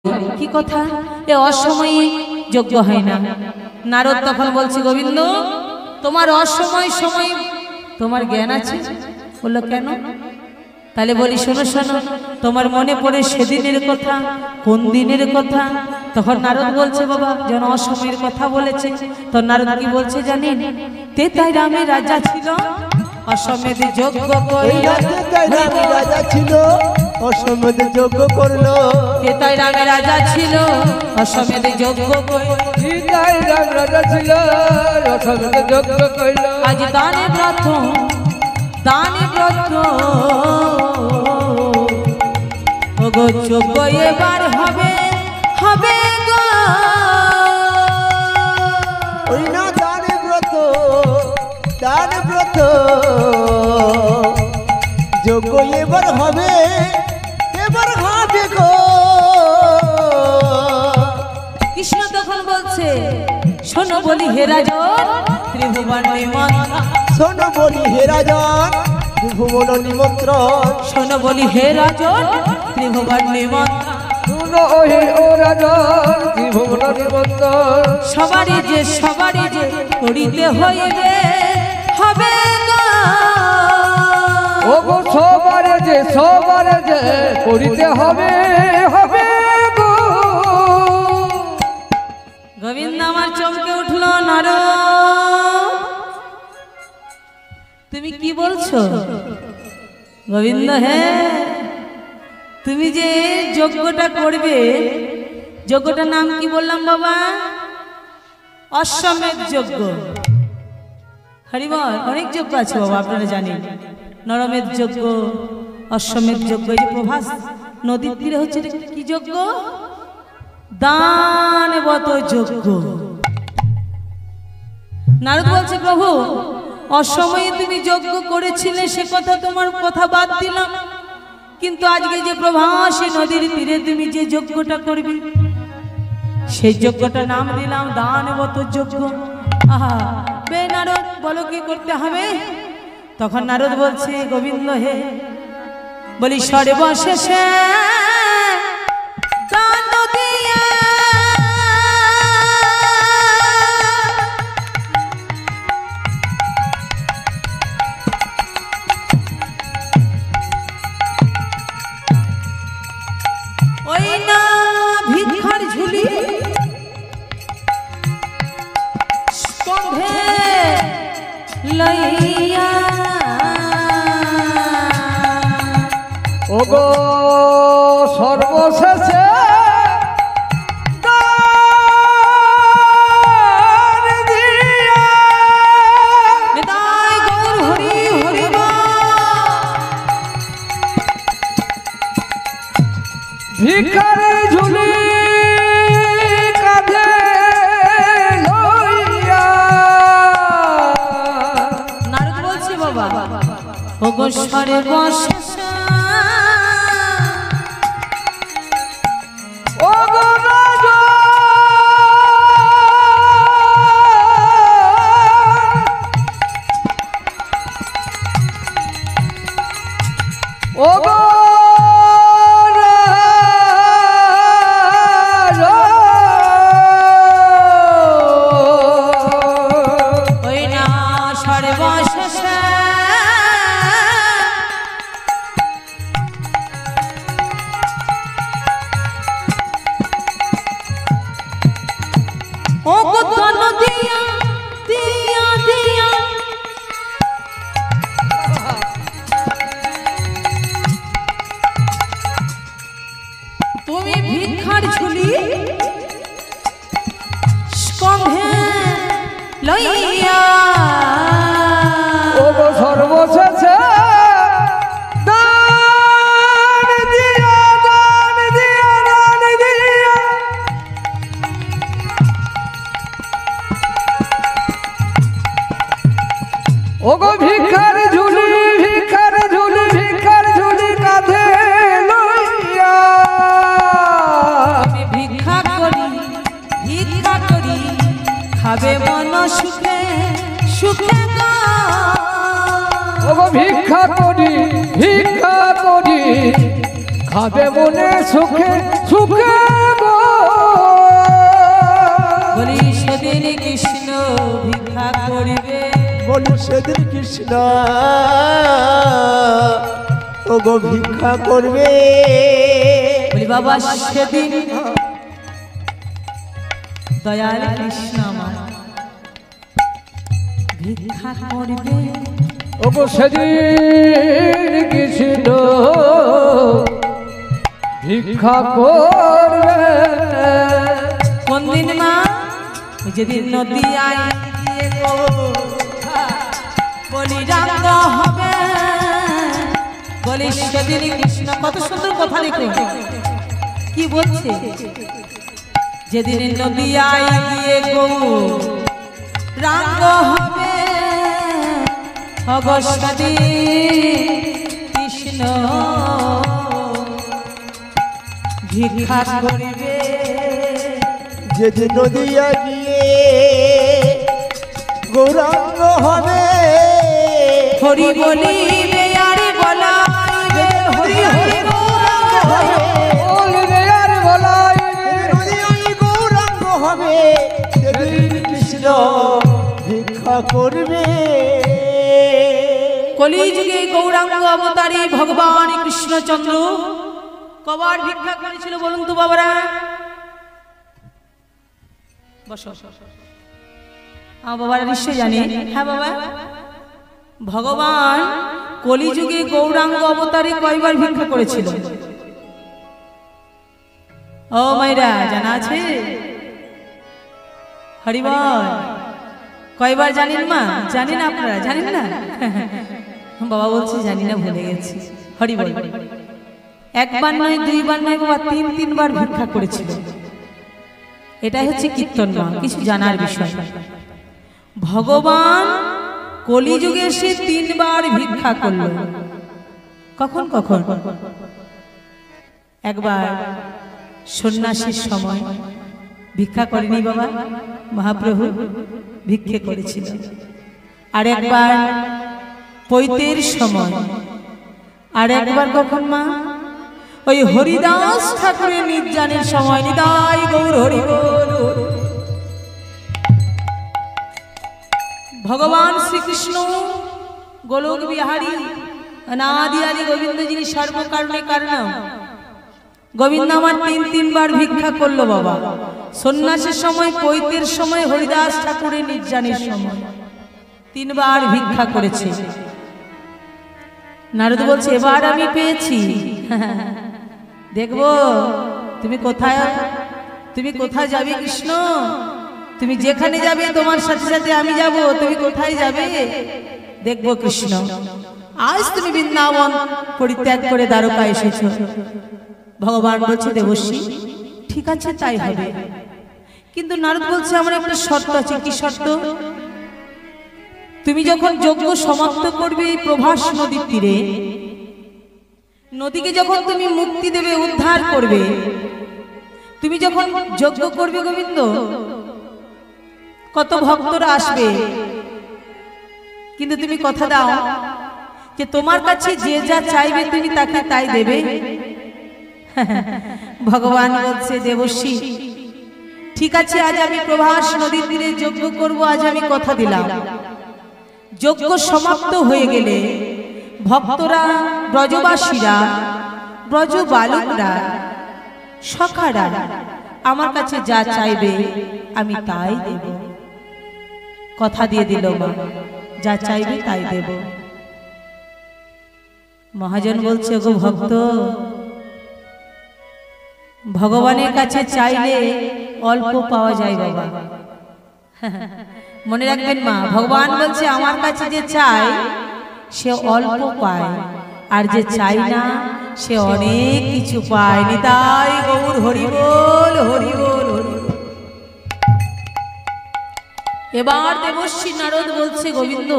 কি কথা, এ অসময়ে যোগ্য হয় না। নারদ তখন বলছে, গোবিন্দ তোমার অসময় সময় তোমার জ্ঞান আছে? বললো কেন? তাহলে বলি শোনো শোনো, তোমার মনে পড়ে সেদিনের কথা, কোন দিনের কথা? তখন নারদ বলছে, বাবা যেন অসময়ের কথা বলেছে। তো নারদ কি বলছে জানেন? তেতাই রামের রাজা ছিল, অসমেধ যজ্ঞ করিল। রাজা ছিল, অসমেধ যজ্ঞ করলো। তেতাই রামের রাজা ছিল, অসমেধ যজ্ঞ করিল। তেতাই রাম রাজা ছিল, অসমেধ যজ্ঞ করিল। আজ দানে ব্রত, দানে ব্রত, ওগো যজ্ঞ এবার হবে, হবে গো। ওই না দানে ব্রত, দানে ব্রত, যজ্ঞ এবার হবে, এবার হবে গো। কৃষ্ণ তখন বলছে, শোনো বলি হে রাজন, ত্রিভুবন নিমন্ত্রণ। শোনো বলি হে রাজন, ত্রিভুবন নিমন্ত্রণ। শোনো বলি হে রাজন, ত্রিভুবন নিমন্ত্রণ। শুনো হে ও রাজন, ত্রিভুবন নিমন্ত্রণ। সবারই যে করিতে হইবে, হবে গো। ওগো সবারে যে করিতে হবে, হবে গো। গোবিন্দ আমার চমকে উঠলো, নারদ তুমি কি বলছো? গোবিন্দ, হ্যাঁ তুমি যে যজ্ঞটা করবে, যজ্ঞটার নাম কি বললাম বাবা? অশ্বমেধ যজ্ঞ। হরিবল, অনেক যজ্ঞ আছে বাবা, আপনারা জানেন। নরমেধ যজ্ঞ, অশ্বমেধ যজ্ঞ। এই যে প্রভাস নদীর তীরে হচ্ছে, কি যজ্ঞ? দানবত যজ্ঞ। নারদ বলছে, প্রভু অসময়ে তুমি যজ্ঞ করেছিলে, সে কথা তোমার কথা বাদ দিলাম, কিন্তু আজকে যে প্রভাসী নদীর তীরে তুমি যে যজ্ঞটা করবে, সেই যজ্ঞটার নাম দিলাম দানবত যজ্ঞ। আহা বে নারদ, বলো কি করতে হবে? তখন নারদ বলছে, গোবিন্দ হে, বলি সর্বশেষে দান দিয়া ওই না ভিক্ষার ঝুলি স্কন্ধে লইয়া, ওগো সর্বশেষে ভিখারি ঝুলি কাঁধে লইয়া। নারদ বলছে, বাবা ওগো সর্বশেষে, ওগো রাজা ওগো তুমি ভিক্ষার ঝুলি স্কন্ধে লইয়া, ওগো সর্বশেষে দান দিয়া, দান দিয়া, দান দিয়া। ওগো ভিখার ঝুলি, ভিখার ঝুলি, ভিখার ঝুলি কাঁধে লইয়া। আমি ভিক্ষা করি, ভিক্ষা করি, খাবে মন সুখে, সুখে গো। ওগো ভিক্ষা করি, ভিক্ষা করি, খাবে মনে সুখে, সুখে বলি সেদিন কৃষ্ণ ও গো ভিক্ষা করবে বলি বাবা সেদিন দয়াল কৃষ্ণ আমার ভিক্ষা করবে ওগো সেদিন কৃষ্ণ ভিক্ষা করবে কোন দিন মা যেদিন নদী আই গিয়ে গো বলি রাঙ্গ হবে বলি সেদিন কৃষ্ণ কত সুন্দর কথা লিখো কি বলছে যেদিন নদী আই গিয়ে গো রাঙ্গ হবে অগস্টী কৃষ্ণ ভিক্ষা করিবে যেদিন নদিয়া গিয়ে গৌরাঙ্গ হবে হরি বলিবে আরে বলাইবে হরি হরি গৌরাঙ্গ হবে বলবে আর বলাইবে নদিয়ায় গৌরাঙ্গ হবে সেদিন কৃষ্ণ ভিক্ষা করবে কলিযুগে গৌরাঙ্গ অবতারী ভগবান কৃষ্ণচন্দ্র কবার ভিক্ষা করেছিল বলুন তো বাবারা বসো বাবারা নিশ্চয় জানে হ্যাঁ বাবা ভগবান কলিযুগে গৌরাঙ্গ অবতারে কয়বার ভিক্ষা করেছিল ও মাইরা জানা আছে হরিবল কয়বার জানেন মা জানেন আপনারা জানেন না বাবা বলছে জানি না ভুলে গেছি হরিবল একবার নয় দুইবার নয় বাবা তিনবার ভিক্ষা করেছিল এটা হচ্ছে কীর্তন মা কিছু জানার বিষয় ভগবান কলিযুগে এসে তিনবার ভিক্ষা করল কখন কখন একবার সন্ন্যাসীর সময় ভিক্ষা করেনি বাবা মহাপ্রভু ভিক্ষে করেছিল আর একবার পৈতের সময় আর একবার কখন মা ওই হরিদাস ঠাকুরের নির্জানের সময় নিতাই গৌর হরি বল ভগবান শ্রীকৃষ্ণ গোলক বিহারী অনাদি আদি গোবিন্দ যিনি সর্বকারণে কারণ গোবিন্দ আমার তিনবার ভিক্ষা করলো বাবা সন্ন্যাসের সময় পৈতের সময় হরিদাস ঠাকুরের নির্জানের সময় তিনবার ভিক্ষা করেছে নারদ বলছে এবার আমি পেয়েছি দেখবো তুমি কোথায় যাবে কৃষ্ণ তুমি যেখানে যাবে তোমার সাথে সাথে আমি যাব তুমি কোথায় যাবে দেখবো কৃষ্ণ আজ তুমি বৃন্দাবন পরিত্যাগ করে দ্বারকা এসেছো ভগবান বলছে দেবশ্রী ঠিক আছে তাই হবে কিন্তু নারদ বলছে আমার একটা শর্ত আছে কি শর্ত তুমি যখন যজ্ঞ সমাপ্ত করবে এই প্রভাস নদীর তীরে নদীকে যখন তুমি মুক্তি দেবে উদ্ধার করবে তুমি যখন যজ্ঞ করবে গোবিন্দ কত ভক্তরা আসবে কিন্তু তুমি কথা দাও যে তোমার কাছে যে যা চাইবে তুমি তাকে তাই দেবে ভগবান বলছে দেবশ্রী ঠিক আছে আজ আমি প্রভাস নদীর তীরে যজ্ঞ করব আজ আমি কথা দিলাম যজ্ঞ সমাপ্ত হয়ে গেলে ভক্তরা ব্রজবাসীরা ব্রজ বালকরা সখারা আমার কাছে যা চাইবে আমি তাই দেব কথা দিয়ে দিল মা যা চাইবে তাই দেব মহাজন বলছে গো ভক্ত ভগবানের কাছে চাইলে অল্প পাওয়া যায় বাবা মনে রাখবেন মা ভগবান বলছে আমার কাছে যে চায় সে অল্প পায় আর যে চাই না সে অনেক কিছু পায় নিতাই গৌর হরি বল হরি বল হরি বল। এবার দেবশ্রী নারদ বলছে গোবিন্দ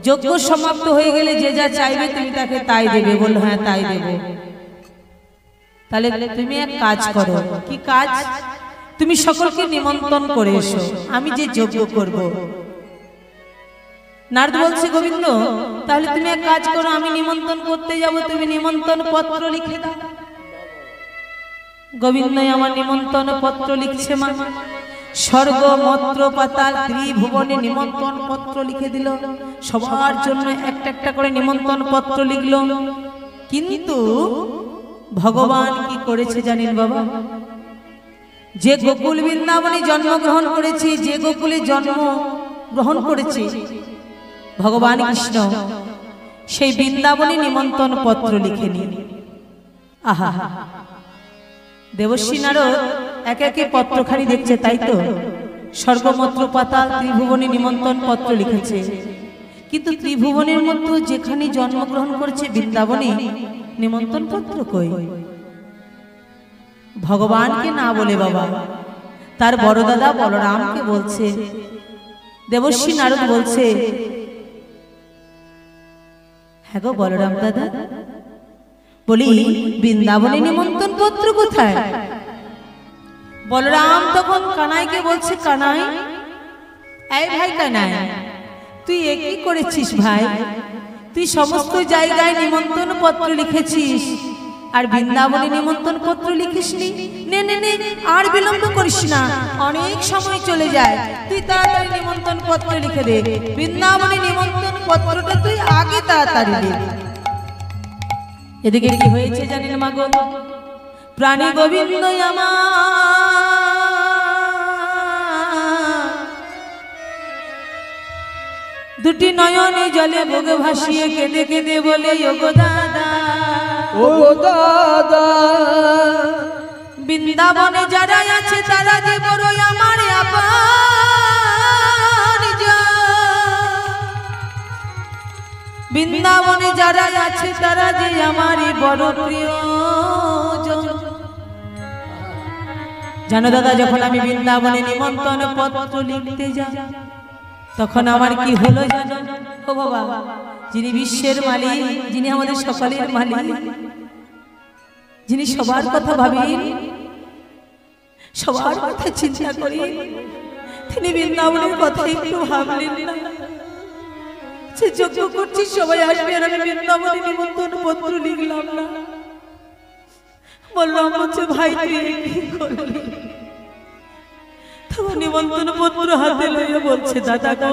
যজ্ঞ সমাপ্ত হয়ে গেলে যে যা চাইবে তুমি তাকে তাই দেবে বল হ্যাঁ তাই দেব তাহলে তুমি এক কাজ করো কি কাজ তুমি সকলকে নিমন্ত্রণ করে এসো আমি যে যজ্ঞ করব নারদ বলছে গোবিন্দ তাহলে তুমি এক কাজ করো আমি নিমন্ত্রণ করতে যাব তুমি নিমন্ত্রণ পত্র লিখে দাও গোবিন্দ আমার নিমন্ত্রণ পত্র লিখছে মা স্বর্গ মন্ত্র পাতাল ত্রিভুবনে নিমন্ত্রণ পত্র লিখে দিল। সবার জন্য একটা একটা করে নিমন্ত্রণ পত্র লিখল। কিন্তু ভগবান কি করেছে জানেন বাবা? যে গোকুল বৃন্দাবনে জন্মগ্রহণ করেছে, যে গোকুলে জন্ম গ্রহণ করেছে ভগবান কৃষ্ণ, সেই বৃন্দাবনে নিমন্ত্রণ পত্র লিখে নিন। আহা, দেবশ্রী নারদ একে একে পত্রখানি দেখছে, তাই তো স্বর্গমন্ত্র পাতাল ত্রিভুবনে নিমন্ত্রণ পত্র লিখেছে। কিন্তু ত্রিভুবনের মধ্যে যেখানে জন্মগ্রহণ করেছে বৃন্দাবনে নিমন্ত্রণ পত্র কই? ভগবানকে না বলে বাবা তার বড় দাদা বলরামকে বলছে। দেবশ্রী নারদ বলছে, হ্যাঁ গো বলরাম দাদা, বলি বৃন্দাবনে নিমন্ত্রণ পত্র কোথায়? বলরাম তখন কানাইকে বলছে, কানাই, এই ভাই কানাই, তুই একই করেছিস ভাই, তুই সমস্ত জায়গায় নিমন্ত্রণ পত্র লিখেছিস আর বৃন্দাবনে নিমন্ত্রণ পত্র লিখিসনি। নে নে নে, আর বিলম্ব করিস না, অনেক সময় চলে যায়, তুই তাড়াতাড়ি নিমন্ত্রণ পত্র লিখে দে, বৃন্দাবনে নিমন্ত্রণ পত্রটা তুই আগে তাড়াতাড়ি দে। এদিকে কি হয়েছে জানেন মাগো? প্রাণী গোবিন্দ আমার দুটি নয়নে জলে ভোগে ভাসিয়ে কেঁদে কেঁদে বলে, ওগো দাদা, ওগো দাদা, বৃন্দাবনে যারা আছে তারা যে বড়ই আমার আপনজন। বৃন্দাবনে যারা আছে তারা যে আমারই বড় প্রিয়জন। জানো দাদা, যখন আমি বৃন্দাবনে নিমন্ত্রণ পত্র লিখতে যাই তখন আমার কি হলো জানো? ও বাবা, যিনি বিশ্বের মালিক, যিনি আমাদের সকলের মালিক, যিনি সবার কথা ভাবেন, সবার কথা চিন্তা করেন, তিনি বৃন্দাবনের কথা একটু ভাবলেন না। সে যজ্ঞ করছি সবাই আসবে আর আমি বৃন্দাবনে নিমন্ত্রণ পত্র লিখলাম না। বললাম হচ্ছে, ভাই তুই কি করলি? তখন নিমন্ত্রণ পত্র হাতে লইয়া বলছে, দাদা গো,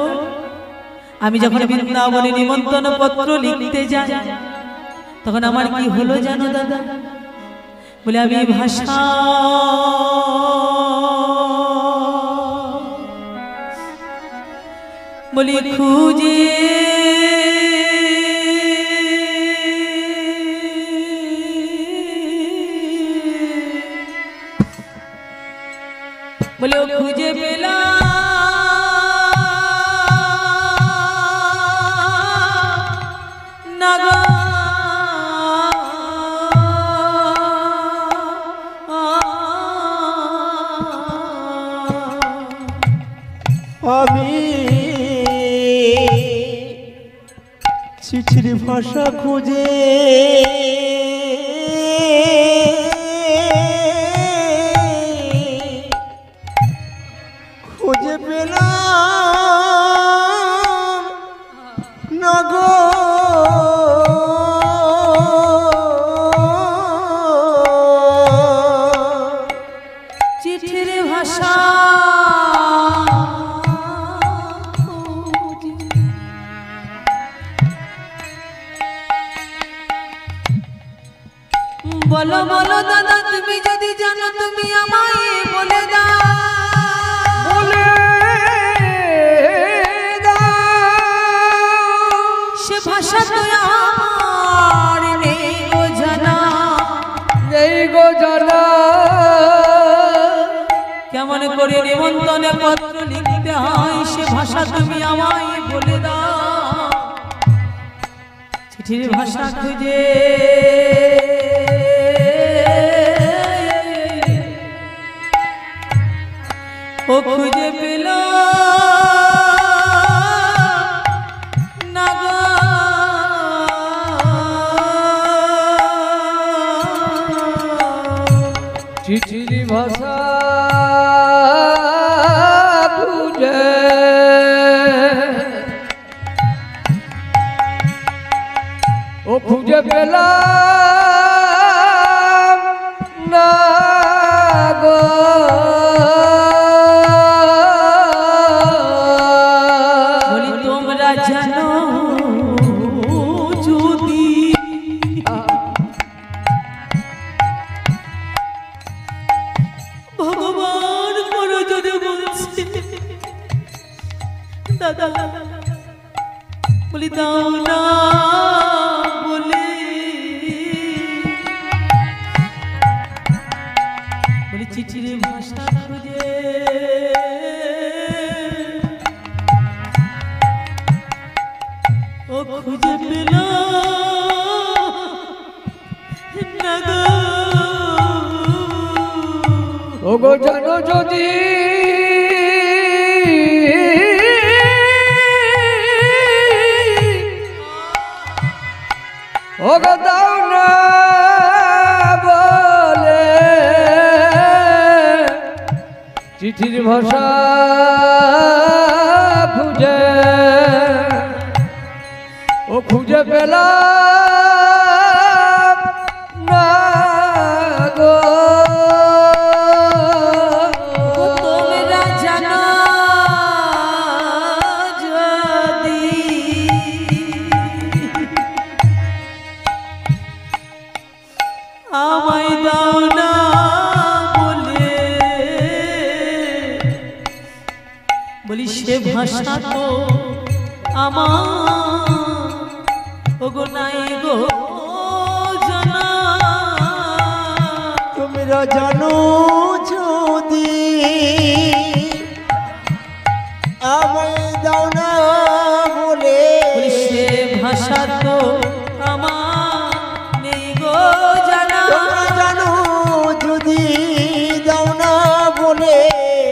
আমি যখন বৃন্দাবনে নিমন্ত্রণ পত্র লিখতে যাই তখন আমার কি হলো জানো দাদা? বলে আমি ভাষা বলি খুঁজে বলে খুঁজে পেলাম না গো আমি চিঠির ভাষা খুঁজে খুঁজে পেলাম না গো। চিঠির ভাষা বলো বলো দাদা, তুমি যদি জানো তুমি আমায় বলে দাও, বলে দাও। সে ভাষা তো আমার নেই গো জানা, নেই গো জানা। কেমন করে নিমন্ত্রণে পত্র লিখতে হয় সে ভাষা তুমি আমায় বলে দাও। চিঠির ভাষা খুঁজে ও খুঁজে পেল না গো। চিঠির ভাষা খুঁজে ও খুঁজে পেলাম না গো। ভগবান প্রয়োজনে বলছে দাদা বলি দাও না বলে বলি চিঠির ভাষা খুঁজে ও খুঁজে পেলাম না গো ওগো জানো যদি ওগো দাও না বলে চিঠির ভাষা খুঁজে ও খুঁজে পেলাম না গো তোমরা জানো যদি আমায় দাও না বলে বলি সে ভাষা তো আমার ওগো নাই গো জানা তোমরা জানো যদি আমায় দাও না বলে বলি সে ভাষা তো আমার নেই গো জানা তোমরা জানো যদি দাও না বলে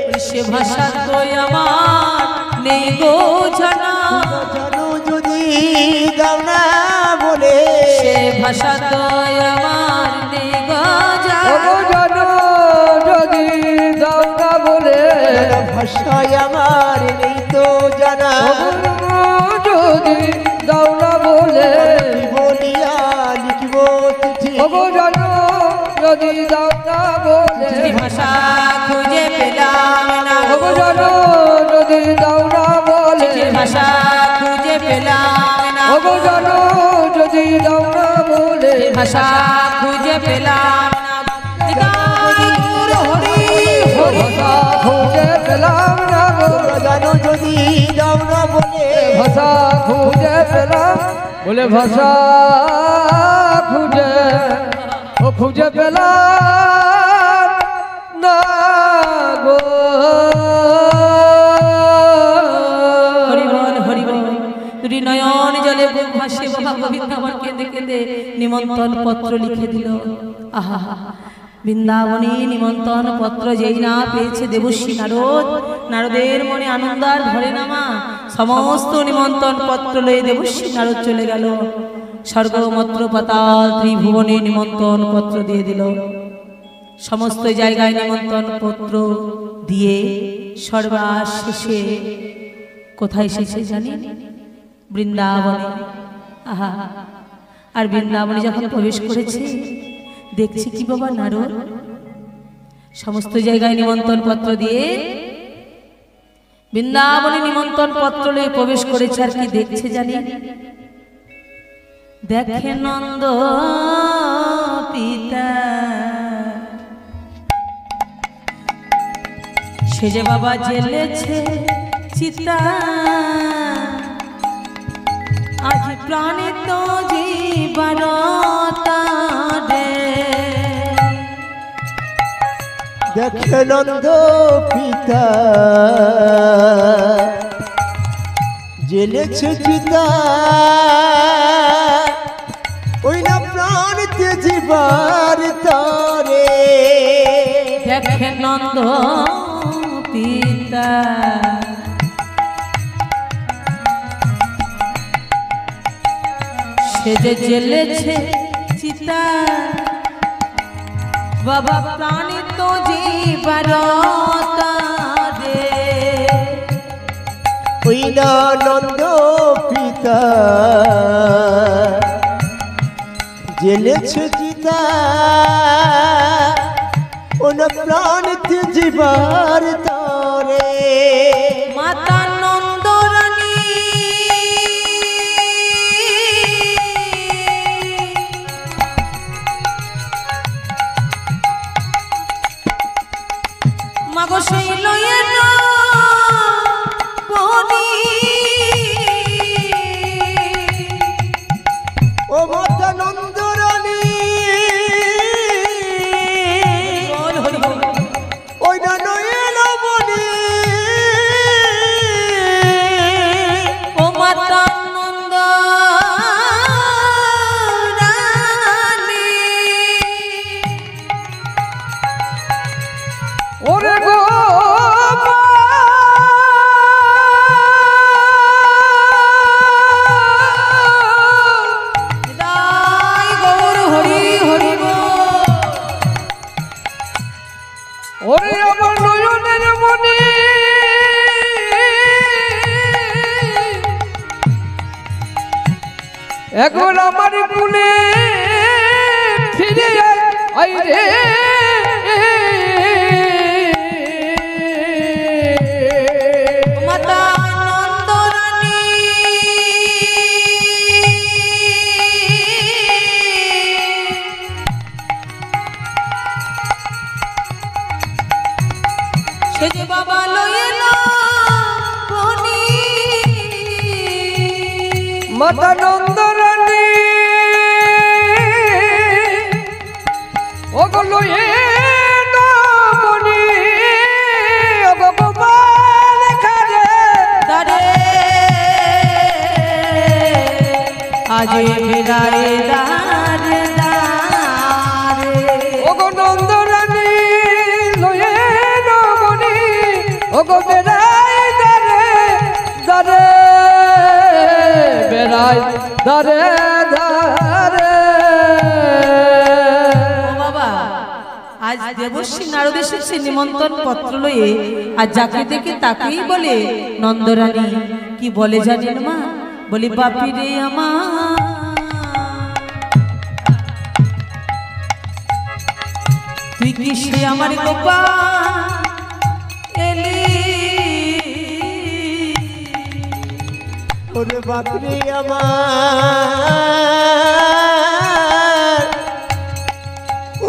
বলি সে ভাষা তো আমার নেই গো জানা জানো যদি দাও না বলে সে ভাষা তো আমার নেই গো ওগো জানা জানো যদি দাও না বলে ভাষায় আমার নেই তো জানা ওগো যদি দাও না বলে বলিয়া লিখব চিঠি ওগো জানো যদি দাও না বলে চিঠি ভাষা খুঁজে পেলাম না ওগো জানো যদি দাও না বলে চিঠি ভাষা খুঁজে পেলাম না ওগো জানো যদি দাও না বলে চিঠি ভাষা খুঁজে পেলাম না নিতাই গৌর হরি হরি ভাষা খুঁজে পেলাম না গো তোমরা জানো যদি দাও না বলে ভাষা খুঁজে পেলাম বলে ভাষা খুঁজে ও খুঁজে পেলাম না গো হরি বল দুটি নয়ন জলে বুক ভাসে বাবা গোবিন্দ আমার কেঁদে কেঁদে নিমন্ত্রণ পত্র লিখে দিল আহা বৃন্দাবনে নিমন্ত্রণ পত্র যেই না পেয়েছে দেবশ্রী নারদ নারদের মনে আনন্দ আর ধরে নামা সমস্ত নিমন্ত্রণ পত্র লয়ে দেবশ্রী নারদ চলে গেল স্বর্গমত্র পাতাল ত্রিভুবনে নিমন্ত্রণ পত্র দিয়ে দিল সমস্ত জায়গায় নিমন্ত্রণ পত্র দিয়ে সর্বাস শেষে কোথায় শেষে জানি বৃন্দাবনে আহা আর বৃন্দাবনে যখন প্রবেশ করেছে দেখছি কি বাবা নারদ সমস্ত জায়গায় নিমন্ত্রণ পত্র দিয়ে বৃন্দাবনে নিমন্ত্রণ পত্র নিয়ে প্রবেশ করেছে আর কি দেখছে জানি দেখে নন্দ পিতা সে যে বাবা জেলেছে চিতা আজ প্রাণে তো জীবনতা রে দেখে নন্দ পিতা জেলেছে চিতা ওই না প্রাণতে জীবার তরে দেখে নন্দ পিতা সে যে জেলেছে চিতা বাবা প্রাণী তো জীবার রে ওই না নন্দ পিতা জেলেছে চিতা ও না প্রাণতে জীবার তরে মাতা নন্দ রানী মাগো সেই লয়ে না বনি ও মাতা নন্দরানী ওই না নয়ে লবণী ও মাতা নন্দরানী ওরে গো দাই গৌর হরি হরি বল। ওরে আমার নয়নের মনি এখন আমার কুলে ফিরে আই রে মাতা নন্দরানী সে যে বাবা লয়ে না বনি মাতা নন্দরানী ওগুলো মনি ওগো গোপাল খারে দারে আজে বিদায় দারে দারে ওগো নন্দরানী লয়ে মনি ওগো বেড়াই দারে দারে বেড়াই দারে দারে ও বাবা আজ দেবশ্রী নারদ এসেছে নিমন্ত্রণ পত্র লয়ে আর যাকে দেখে তাকেই বলে নন্দরানী কি বলে জানেন মা বলি বাপি রে আমার তুই কি সে আমার গোপাল এলি ওরে বাপরে আমার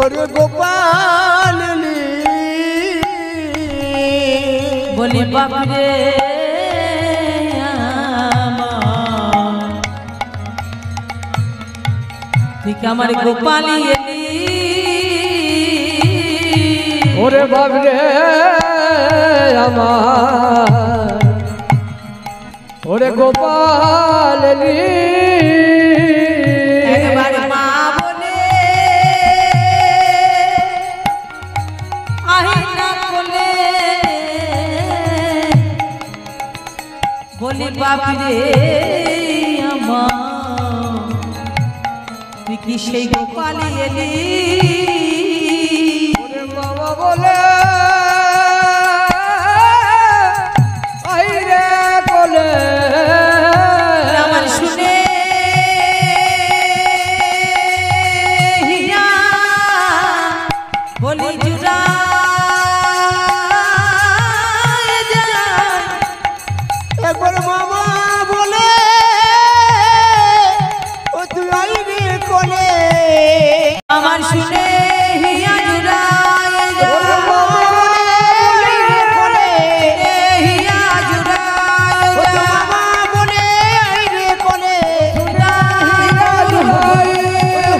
ওরে গোপাল বলি বাপি রে আমার তুই কি আমার গোপালি এলি ওরে বাবরে আমার ওরে গোপাল একবার মা বলে আহি না বলে বলি বাপি রে আমার তুই কি সেই গোপালি এলি ওরে বাবা বলে আই রে বলে আমার শুনে হিয়া বলি জুড়া একবার মামা বলে ও তুই আই রে কোলে আমার শুনে হিয়া জুড়া ওরে বাবা কোলে হিয়া জুড়া ও তুই মামা বলে আই রে কোলে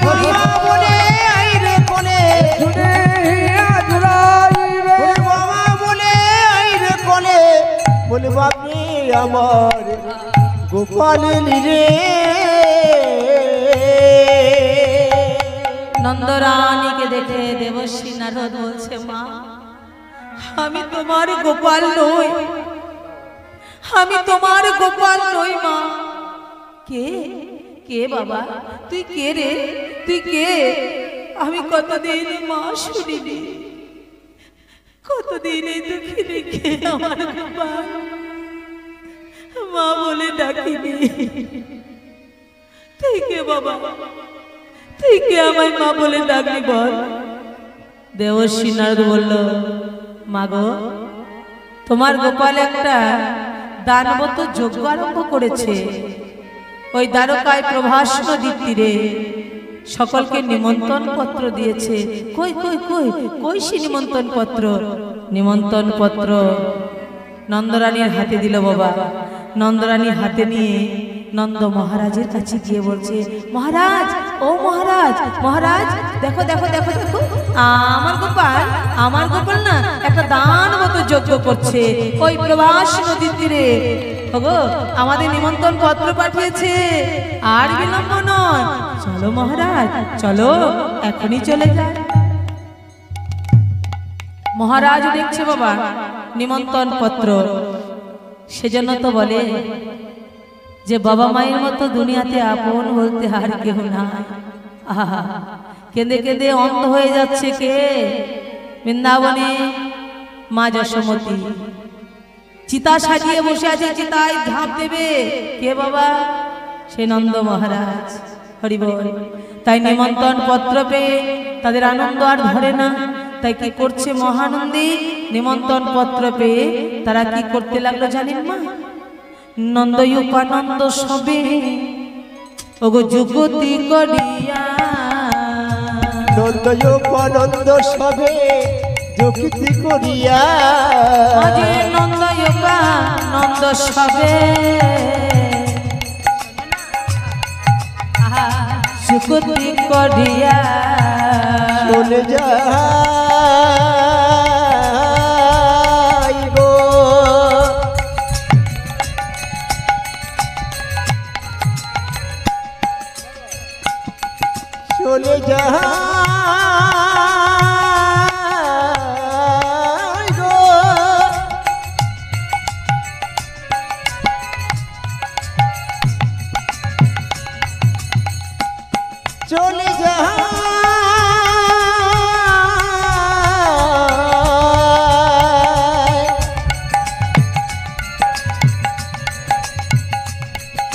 হরিমা বলে আই রে কোলে শুনে আজরাই রে ওরে মামা বলে আই রে কোলে বলে বাপরে আমার গোপাল রে নন্দরানীকে দেখে দেবশ্রী নারদ বলছে মা আমি তোমার গোপাল নই আমি তোমার গোপাল নই মা কে কে বাবা তুই কে রে তুই কে আমি কতদিন মা শুনিনি কতদিন এই দুঃখী দেখে আমার গোপাল মা বলে ডাকিনি তুই কে বাবা তুই কে আমায় মা বলে ডাকলি বল দেবশ্রী নারদ বলল মা গো তোমার গোপাল একটা দানবত যজ্ঞ আরম্ভ করেছে ওই দ্বারকায় প্রভাস নদীর তীরে সকলকে নিমন্ত্রণ পত্র দিয়েছে। কই কই কই কই সে নিমন্ত্রণ পত্র? নিমন্ত্রণ পত্র নন্দরানীর হাতে দিল বাবা। নন্দরানী হাতে নিয়ে নন্দ মহারাজের কাছে গিয়ে বলছে, মহারাজ, ও মহারাজ, মহারাজ দেখো দেখো দেখো দেখো, আমার গোপাল না একটা দান মতো যজ্ঞ করছে ওই প্রবাস নদীর তীরে। ওগো, আমাদের নিমন্ত্রণ পত্র পাঠিয়েছে, আর বিলম্ব নয়, চলো মহারাজ, চলো, এখনই চলে যায়। মহারাজ দেখছে বাবা নিমন্ত্রণ পত্র, সেজন্য তো বলে যে বাবা মায়ের মতো দুনিয়াতে আপন বলতে আর কেউ নাই। আহা, কেঁদে কেঁদে অন্ধ হয়ে যাচ্ছে কে? বৃন্দাবনে মা যশোমতী চিতা সাজিয়ে বসে আছে, চিতায় ঝাঁপ দেবে কে বাবা? সে নন্দ মহারাজ। হরি বল। তাই নিমন্ত্রণ পত্র পেয়ে তাদের আনন্দ আর ধরে না। তাই কি করছে মহানন্দী? নিমন্ত্রণ পত্র পেয়ে তারা কি করতে লাগলো জানেন মা? নন্দ উপানন্দ সবে ওগো যুগতি করিয়া, নন্দ উপানন্দ সবে যুগতি করিয়া, আজি নন্দ উপানন্দ সবে যুগতি করিয়া চলে যাই গো। চলে যাই গো। চলে যাই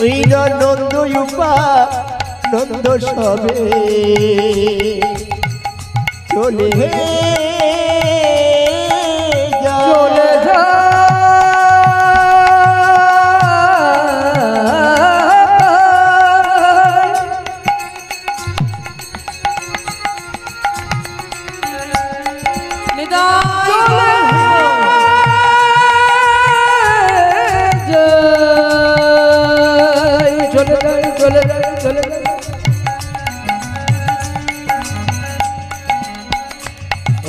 ওই নন্দ উপানন্দ সবে চলে চলে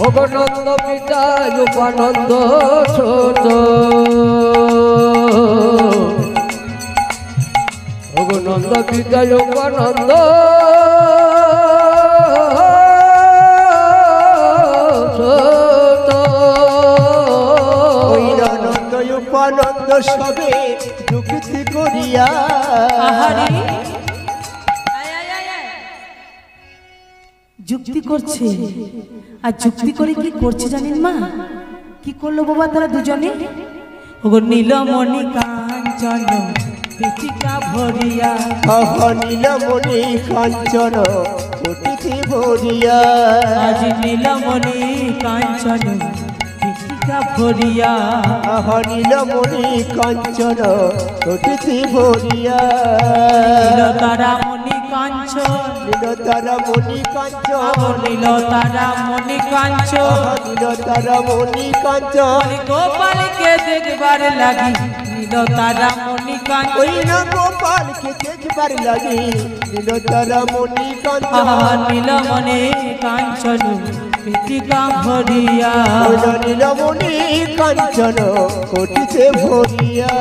অগনন্দ পিতা উপানন্দ ছোট, অগনন্দ পিতা উপানন্দ ছোট, ওই নন্দ উপানন্দ সবে যুক্তি করিয়া। যুক্তি করছে, আর যুক্তি করে কি করছে জানেন মা? কি করলো বাবা তারা দুজনে? ওগো নীলমণি কাঞ্চন পিটিকা ভরিয়া, নীলমণি কাঞ্চন কোটিতে ভরিয়া, আজ নীলমণি কাঞ্চন পিটিকা ভরিয়া, নীলমণি কাঞ্চন কোটিতে ভরিয়া, তারা মণি কাঞ্চন, তারা মণি কাঞ্চন, নীল তারা মণি কাঞ্চন, তারা মণি কাঞ্চন, গোপালকে দেখবার লাগি নীল তারা মণি কাঞ্চন, ওই না গোপালকে দেখবার লাগি নীল তারা মণি কাঞ্চন, নীলমণি কাঞ্চন পিটিকা ভরিয়া, নীলমণি কাঞ্চন কোটিতে ভরিয়া।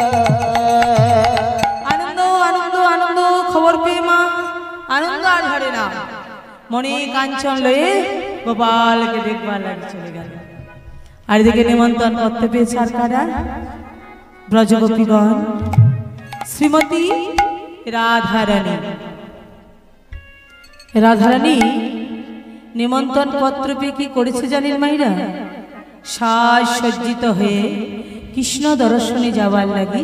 আনন্দ আনন্দ আনন্দ খবর পেয়ে মা আনন্দ আর ধরে না। মণি কাঞ্চন লয়ে গোপালকে দেখবার লাগে চলে গেল। আর এদিকে নিমন্ত্রণ করতে পেয়েছে আর কারা? ব্রজগোপীগণ, শ্রীমতী রাধারানী। রাধারানী নিমন্ত্রণ পত্র পেয়ে কি করেছে জানেন মাইরা? সাজ সজ্জিত হয়ে কৃষ্ণ দর্শনে যাবার লাগি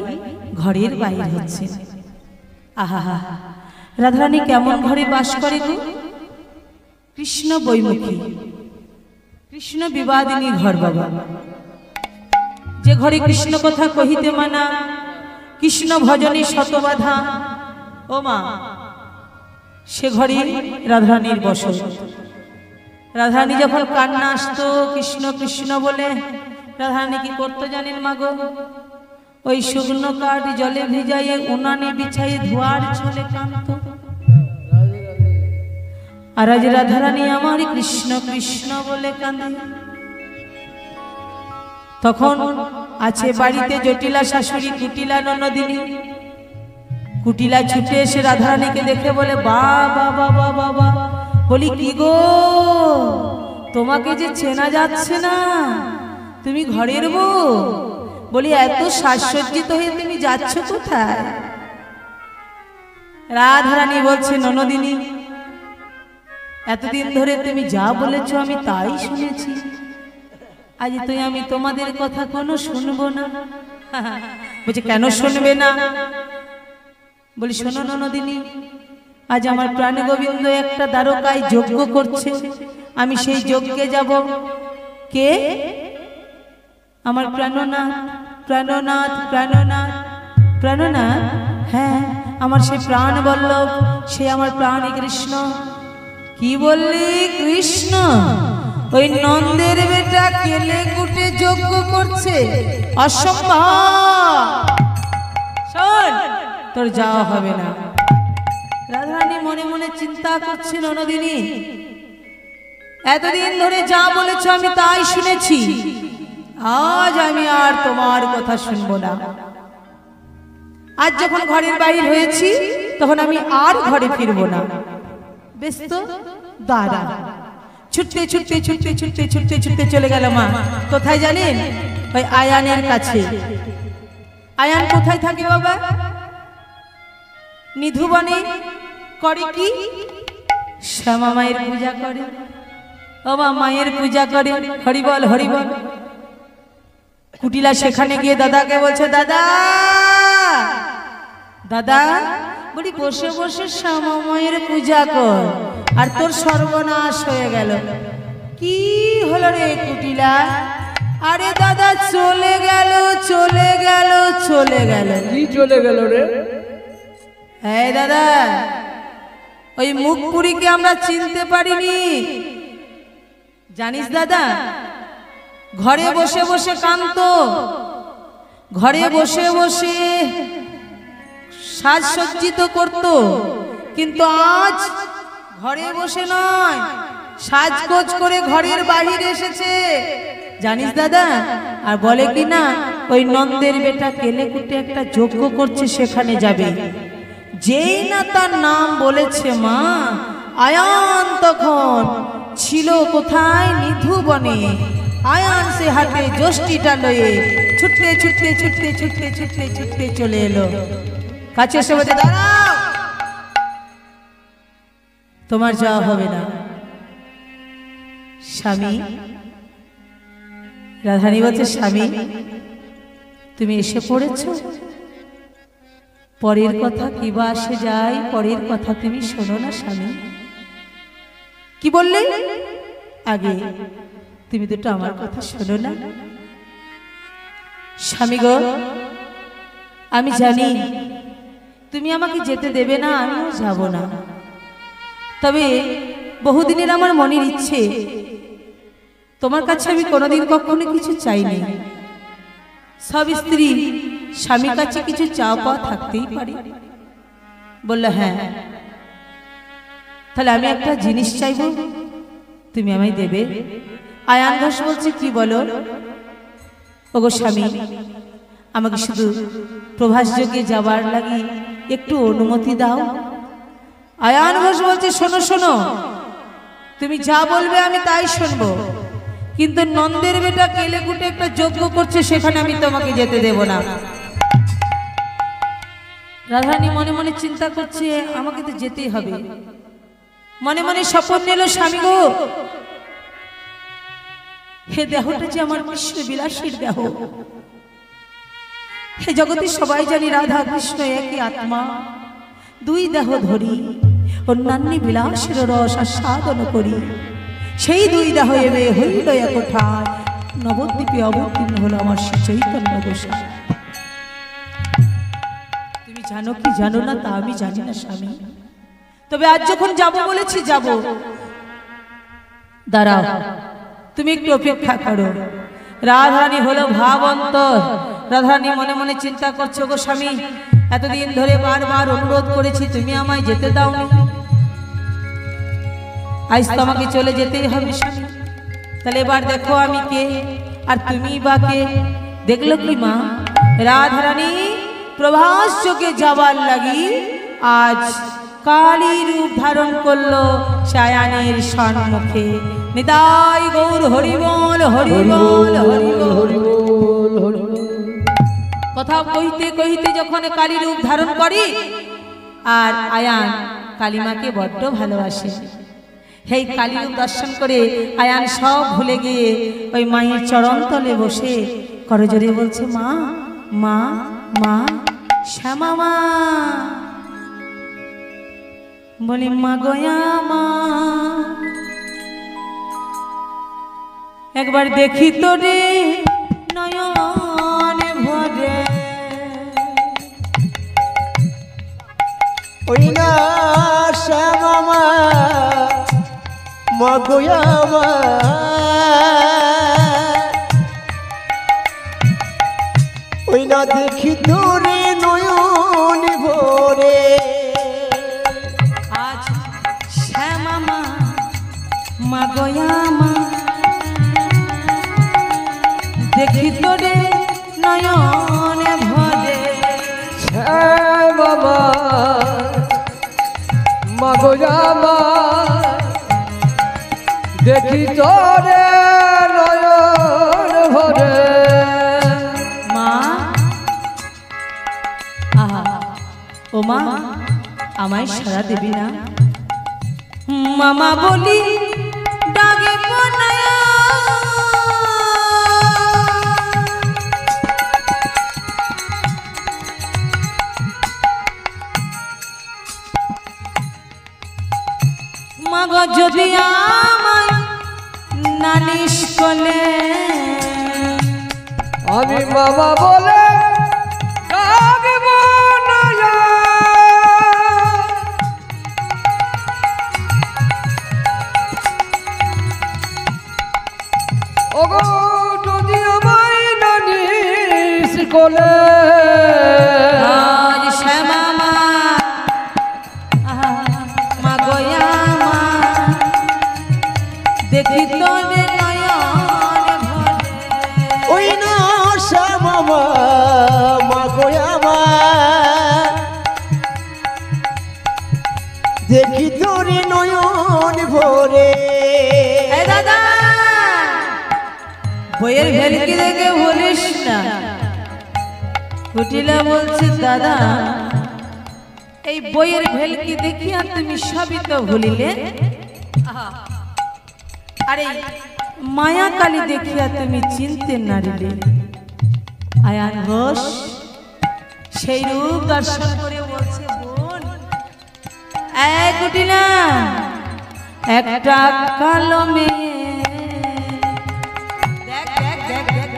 ঘরের বাইরে হচ্ছে। আহা, রাধারানী কেমন ঘরে বাস করে গো? কৃষ্ণ বৈমুখী, কৃষ্ণ বিবাদিনী ঘর বাবা। যে ঘরে কৃষ্ণ কথা কহিতে মানা, কৃষ্ণ ভজনে শত বাধা। ও মা, সে ঘরে রাধারানীর বসত। রাধারানী যখন কান্না আসতো কৃষ্ণ কৃষ্ণ বলে, রাধারানী কি করতো জানেন মাগো? ওই শুকনো কাঠ জলে ভিজাইয়ে উনানে বিছাইয়ে ধোয়ার ছলে কাঁদতো। আর আজ রাধারানী আমার কৃষ্ণ কৃষ্ণ বলে কাঁদে। তখন আছে বাড়িতে জটিলা শাশুড়ি, কুটিলা ননদিনী। কুটিলা ছুটে এসে রাধারানীকে দেখে বলে, বাবা বাবা বাবা। বলি কি গো, তোমাকে যে চেনা যাচ্ছে না, তুমি ঘরের বউ? বলি এত সাজসজ্জিত হয়ে তুমি যাচ্ছ কোথায়? রাধারানী বলছে, ননদিনী, এতদিন ধরে তুমি যা বলেছ আমি তাই শুনেছি। আজ তুই আমি তোমাদের কথা কোনো শুনবো না। বলছে কেন শুনবে না? বলি শোনো ননদিনী, আজ আমার প্রাণ গোবিন্দ একটা দ্বারকায় যজ্ঞ করছে, আমি সেই যজ্ঞে যাব। কে? আমার প্রাণনাথ। প্রাণনাথ প্রাণনাথ প্রাণনাথ? হ্যাঁ, আমার সে প্রাণ বল্লভ, সে আমার প্রাণ কৃষ্ণ। কি বললি? কৃষ্ণ? ওই নন্দের বেটা কেলে কুটে যজ্ঞ করছে? অসম্ভব, শোন তোর যাওয়া হবে না। রাধারানী মনে মনে চিন্তা করছে, ননদিনী এতদিন ধরে যা বলেছ আমি তাই শুনেছি, আজ আমি আর তোমার কথা শুনবো না। আজ যখন ঘরের বাইরে হয়েছি তখন আমি আর ঘরে ফিরবো না। বেশ তো, দাঁড়া। ছুটতে ছুটতে ছুটতে ছুটতে ছুটতে ছুটতে চলে গেল মা কোথায় জানেন? ওই আয়ানের কাছে। আয়ান কোথায় থাকে বাবা? নিধুবনে। করে কি? শ্যামা মায়ের পূজা করে। বাবা মায়ের পূজা করে। হরিবল হরিবল। কুটিলা সেখানে গিয়ে দাদাকে বলছে, দাদা দাদা, বলি বসে বসে শ্যামা মায়ের পূজা কর, আর তোর সর্বনাশ হয়ে গেল। কি হলো রে কুটিলা? আরে দাদা চলে গেল চলে গেল চলে গেল। কি চলে গেল রে? হ্যাঁ দাদা, ওই মুখপুরীকে আমরা চিনতে পারিনি, জানিস দাদা? ঘরে বসে বসে কাঁদতো, ঘরে বসে বসে সাজসজ্জিত করত, কিন্তু আজ ঘরে বসে নয়, সাজগোজ করে ঘরের বাহিরে এসেছে, জানিস দাদা? আর বলে কি না, ওই নন্দের বেটা কেলে কুটে একটা যজ্ঞ করছে, সেখানে যাবে। যেই না তার নাম বলেছে মা, আয়ান তখন ছিল কোথায়? নিধুবনে। আয়ান সে হাতে যষ্টিটা লয়ে ছুটতে ছুটতে ছুটতে ছুটতে ছুটতে ছুটতে চলে এলো কাছে। এসে বলছে, দাঁড়াও, তোমার যাওয়া হবে না। স্বামী? রাধারানী বলছে, স্বামী তুমি এসে পড়েছ? পরের কথা কি বা আসে যায়, পরের কথা তুমি শোনো না স্বামী। কি বললে? আগে তুমি দুটো আমার কথা শোনো না। স্বামী গো, আমি জানি তুমি আমাকে যেতে দেবে না, আমিও যাব না। তবে বহুদিনের আমার মনের ইচ্ছে, তোমার কাছে আমি কোনোদিন কখনো কিছু চাইনি। সব স্ত্রী স্বামীর কাছে কিছু চাওয়া পাওয়া থাকতেই পারে। বললো হ্যাঁ, তাহলে আমি একটা জিনিস চাইব, তুমি আমায় দেবে। আয়ান ঘোষ বলছে, কি বলো? ওগো স্বামী, আমাকে শুধু প্রভাস যোগে যাবার লাগি একটু অনুমতি দাও। আয়ান ঘোষ বলছে, শোনো শোনো, তুমি যা বলবে আমি তাই শুনবো, কিন্তু নন্দের বেটা কেলে কুটে একটা যজ্ঞ করছে, সেখানে আমি তোমাকে যেতে দেব না। রাধারানী মনে মনে চিন্তা করছে, আমাকে তো যেতেই হবে। মনে মনে শপথ নিল, স্বামী গো, হে দেহটা যে আমার কৃষ্ণ বিলাসীর দেহ, হে জগতে সবাই জানি রাধা কৃষ্ণ একই আত্মা, দুই দেহ ধরি অন্যান্য বিলাসের রস আস্বাদন করি, সেই দুই দেহ এবে হইল একঠায়, নবদ্বীপে অবতীর্ণ হলো আমার শ্রী চৈতন্য গোসাই। তুমি জানো কি জানো না তা আমি জানি না স্বামী, তবে আজ যখন যাব বলেছি যাব। দাঁড়াও, তুমি একটু অপেক্ষা করো। রাধারানী হলো ভাবন্তর। রাধারানী মনে মনে চিন্তা করছো, গো স্বামী, এতদিন ধরে বারবার অনুরোধ করেছি, তুমি আমায় যেতে দাওনি, আজ তো আমাকে চলে যেতেই হবে স্বামী। তাহলে এবার দেখো আমি কে আর তুমি বা কে। দেখলো কি মা, রাধারানী প্রভাস চোখে যাবার লাগি আজ কালী রূপ ধারণ করলো সায়ানের সম্মুখে। নিতাই গৌর হরিবল হরিবল হরিবল। কথা কইতে কইতে যখন কালী রূপ ধারণ করি, আর আয়ান কালীমাকে বড্ড ভালোবাসে। সেই কালী রূপ দর্শন করে আয়ান সব ভুলে গিয়ে ওই মায়ের চরণ তলে বসে করজোরে বলছে, মা মা মা, শ্যামা মা। বলি, মা গয়া মা, একবার দেখি তো রে নয়ন ভরে। ওই না শ্যামা মা, মা গোয়া মা, ওই না দেখি তোরে নয়ন ভরে। আজ শ্যামা মা, মা গয়া মা, দেখি তোরে নয়ন ভরে। শ্যামা মা, মা গোয়া মা, দেখি তোরে নয়ন ভরে। মা, আহা, ও মা, আমায় সারা দেবি না? মামা বলি ডাকে বনায়া, মাগ যদি আমায় নালিশ করলে, আমি মামা বলে ডাকব না। ওগো যদি আমায় নালিশ করলে, আজ শ্যামা মা, আহা, মা গয়া মা, দেখি তোরে নয়ন ভরে। ওই না শ্যামা মা, মা গোয়া মা, দেখি তোরে নয়ন ভরে। এ দাদা, বইয়ের ভেলকি দেখে বলিস না। কুটিলা বলছে, দাদা, এই বইয়ের ভেলকি দেখিয়া তুমি সবই তো ভুলিলে, আরে মায়া কালী দেখিয়া তুমি চিনতে নারিলে। আয়ান ঘোষ সেই রূপ দর্শন করে বলছে, বোন, এক কুটিলা, একটা কালো মেয়ে, দেখ দেখ দেখ দেখ,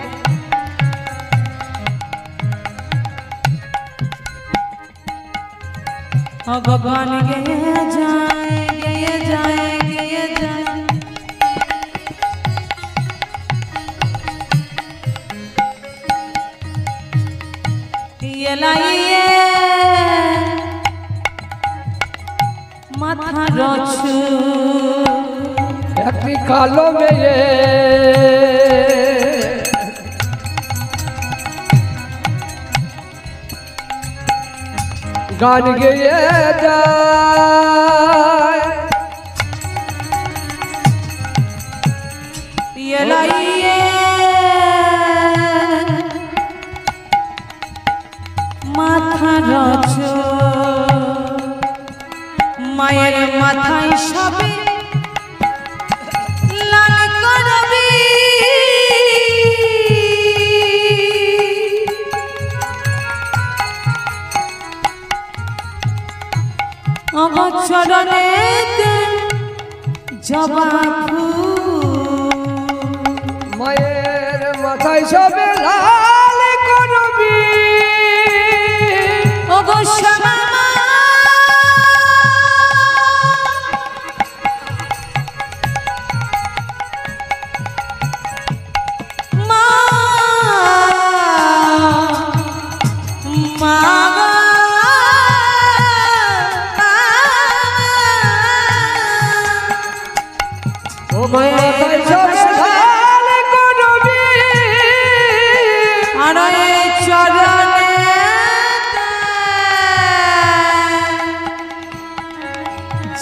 ভগবান গেয়ে যায় গেয়ে যায় গেয়ে যায়, লাইয়ে মাথা রছু, একটি কালো মেয়ে গান গেয়ে যায়। লাইয়ে মাথা রছু, মায়ের মাথায় সবে লাল করবি, অবচরণে জবা ফুল, মায়ের মাথায় সবে লাল করবি। ওগো শ্যামা মা,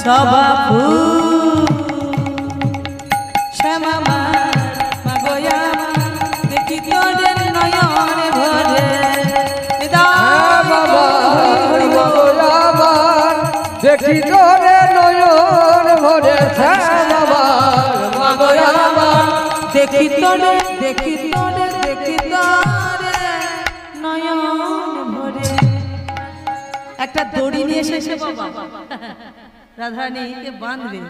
জবা ফুল শ্যামা মা মাগোয়া দেখি তোদের নয়ন ভরে দেখি তোরে নয়ন ভরে দেখি তোরে দেখি তোরে দেখি তোরে নয়ন ভরে। একটা দড়ি নিয়ে এসেছে বাবা, রাধারানীকে বাঁধবে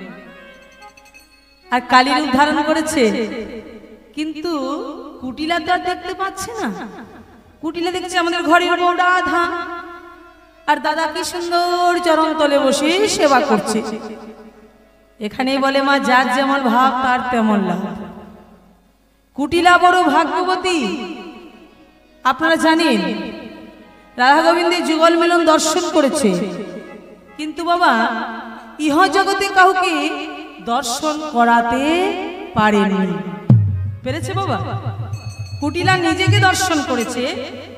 আর কালী রূপ ধারণ করেছে, কিন্তু কুটিলা তো আর দেখতে পাচ্ছে না। কুটিলা দেখছে আমাদের ঘরের বউ রাধা, আর দাদা কি সুন্দর চরণ তলে বসে সেবা করছে। এখানেই বলে মা যার যেমন ভাব তার তেমন লাভ। কুটিলা বড় ভাগ্যবতী। আপনারা জানেন রাধা গোবিন্দের যুগল মিলন দর্শন করেছে, কিন্তু বাবা ইহ জগতে কাউকে দর্শন করাতে পারেনি। পেরেছে বাবা? কুটিলা নিজেকে দর্শন করেছে,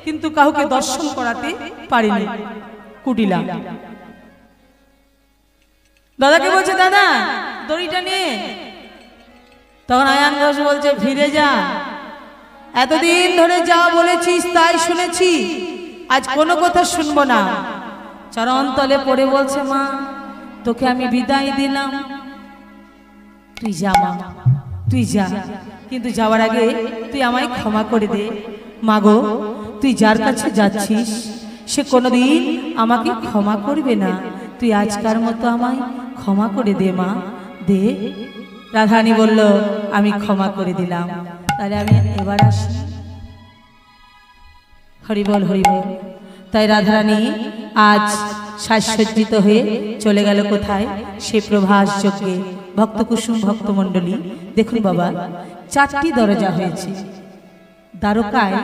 কিন্তু কাউকে দর্শন করাতে পারেনি কুটিলা। দাদাকে বলছে দাদা দড়িটা নিয়ে, তখন আয়ান ঘোষ বলছে ফিরে যা, এতদিন ধরে যা বলেছিস তাই শুনেছি, আজ কোনো কথা শুনবো না। চরণ তলে পড়ে বলছে মা তোকে আমি বিদায় দিলাম, তুই যা মা, তুই যা, কিন্তু যাওয়ার আগে তুই আমায় ক্ষমা করে দে। মাগো তুই যার কাছে যাচ্ছিস সে কোনোদিন আমাকে ক্ষমা করবে না, তুই আজকার মতো আমায় ক্ষমা করে দে মা, দে। রাধারানী বলল আমি ক্ষমা করে দিলাম, তাহলে আমি এবার আসি। হরিবল হরিবল। তাই রাধারানী আজ সাজসজ্জিত হয়ে চলে গেল কোথায়? সে প্রভাস যজ্ঞে। ভক্তকুসুম ভক্তমণ্ডলী দেখুন বাবা, 4টি দরজা হয়েছে দ্বারকায়।